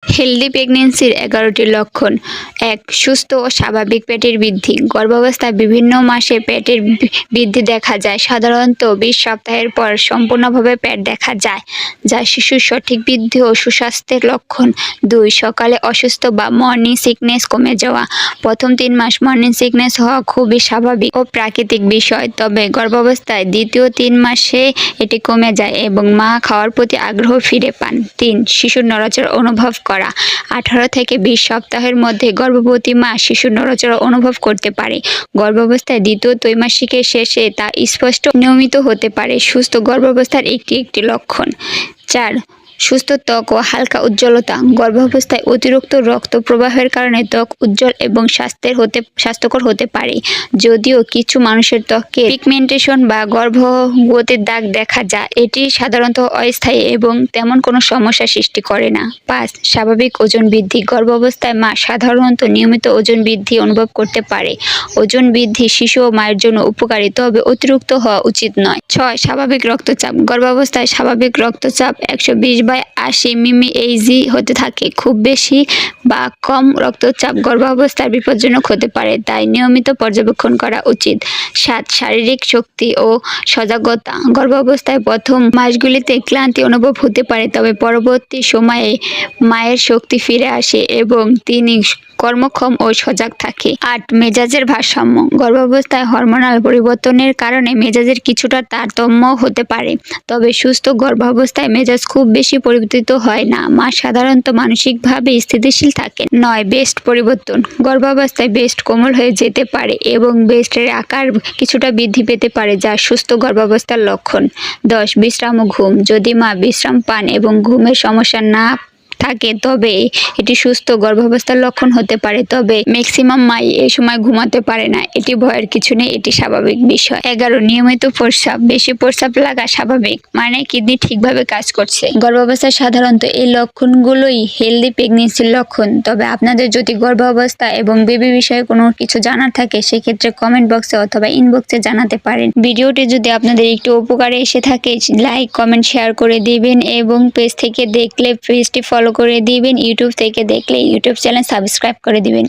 Healthy প্রেগন্যান্সির ১১টি লক্ষণ। ১. সুস্থ ও স্বাভাবিক পেটের বৃদ্ধি। গর্ভাবস্থায় বিভিন্ন মাসে পেটের বৃদ্ধি দেখা যায়। সাধারণত ২০ সপ্তাহের পর সম্পূর্ণভাবে পেট দেখা যায়, যা শিশুর সঠিক বৃদ্ধি ও সুস্বাস্থ্যের লক্ষণ। ২. সকালে অসুস্থ বা মর্নিং সিকনেস কমে যাওয়া। প্রথম ৩ মাস মর্নিং সিকনেস হওয়া খুবই স্বাভাবিক ও প্রাকৃতিক বিষয়, তবে গর্ভাবস্থায় দ্বিতীয় ৩ মাসে এটি কমে যায় এবং মা খাওয়ার প্রতি আগ্রহ ফিরে পান। ৩. শিশুর নড়াচড়া অনুভব করা। ১৮ থেকে ২০ সপ্তাহের মধ্যে গর্ভবতী মা শিশুর নড়াচড়া অনুভব করতে পারে। গর্ভাবস্থায় দ্বিতীয় ত্রৈমাসিকের শেষে তা স্পষ্ট নিয়মিত হতে পারে। সুস্থ গর্ভাবস্থার একটি লক্ষণ। ৪. সুস্থ ত্বক ও হালকা উজ্জ্বলতা। গর্ভাবস্থায় অতিরিক্ত রক্ত প্রবাহের কারণে ত্বক উজ্জ্বল এবং স্বাস্থ্যকর হতে পারে, যদিও কিছু মানুষের ত্বকে পিগমেন্টেশন বা গর্ভবতীর দাগ দেখা যায়। এটি সাধারণত অস্থায়ী এবং তেমন কোনো সমস্যা সৃষ্টি করে না। ৫. স্বাভাবিক ওজন বৃদ্ধি। গর্ভাবস্থায় মা সাধারণত নিয়মিত ওজন বৃদ্ধি অনুভব করতে পারে। ওজন বৃদ্ধি শিশু ও মায়ের জন্য উপকারী, তবে অতিরিক্ত হওয়া উচিত নয়। ৬. স্বাভাবিক রক্তচাপ। গর্ভাবস্থায় স্বাভাবিক রক্তচাপ ১২০/৮০ মিমি/এইচজি হতে থাকে। খুব বেশি বা কম রক্তচাপ গর্ভাবস্থায় বিপজ্জনক হতে পারে, তাই নিয়মিত পর্যবেক্ষণ করা উচিত। ৭. শারীরিক শক্তি ও সজাগতা। গর্ভাবস্থায় প্রথম মাসগুলিতে ক্লান্তি অনুভব হতে পারে, তবে পরবর্তী সময়ে মায়ের শক্তি ফিরে আসে এবং তিনি কর্মক্ষম ও সজাগ থাকে। ৮. মেজাজের ভারসাম্য। গর্ভাবস্থায় হরমোনাল পরিবর্তনের কারণে মেজাজের কিছুটা তারতম্য হতে পারে, তবে সুস্থ গর্ভাবস্থায় মেজাজ খুব বেশি পরিবর্তিত হয় না। মা সাধারণত মানসিকভাবে স্থিতিশীল থাকেন। ৯. ব্রেস্ট পরিবর্তন। গর্ভাবস্থায় ব্রেস্ট কোমল হয়ে যেতে পারে এবং ব্রেস্টের আকার কিছুটা বৃদ্ধি পেতে পারে, যা সুস্থ গর্ভাবস্থার লক্ষণ। ১০. বিশ্রাম ও ঘুম। যদি মা বিশ্রাম পান এবং ঘুমের সমস্যা না থাকে তবে এটি সুস্থ গর্ভাবস্থার লক্ষণ হতে পারে, তবে ম্যাক্সিমাম মাই এই সময় ঘুমাতে পারে না। এটি ভয়ের কিছু নেই, এটি স্বাভাবিক বিষয়। ১১. নিয়মিত প্রস্রাব। বেশি প্রস্রাব লাগা স্বাভাবিক, মানে কিডনি ঠিকভাবে কাজ করছে। গর্ভাবস্থায় সাধারণত এই লক্ষণগুলোই হেলদি প্রেগন্যান্সির লক্ষণ, তবে আপনাদের যদি গর্ভাবস্থা এবং বেবি বিষয়ে কোনো কিছু জানার থাকে সেক্ষেত্রে কমেন্ট বক্সে অথবা ইনবক্সে জানাতে পারেন। ভিডিওটি যদি আপনাদের একটু উপকারে এসে থাকে লাইক, কমেন্ট, শেয়ার করে দিবেন এবং পেজ থেকে দেখলে পেজটি ফলো করে দিবেন। ইউটিউব থেকে দেখলে ইউটিউব চ্যানেল সাবস্ক্রাইব করে দিবেন।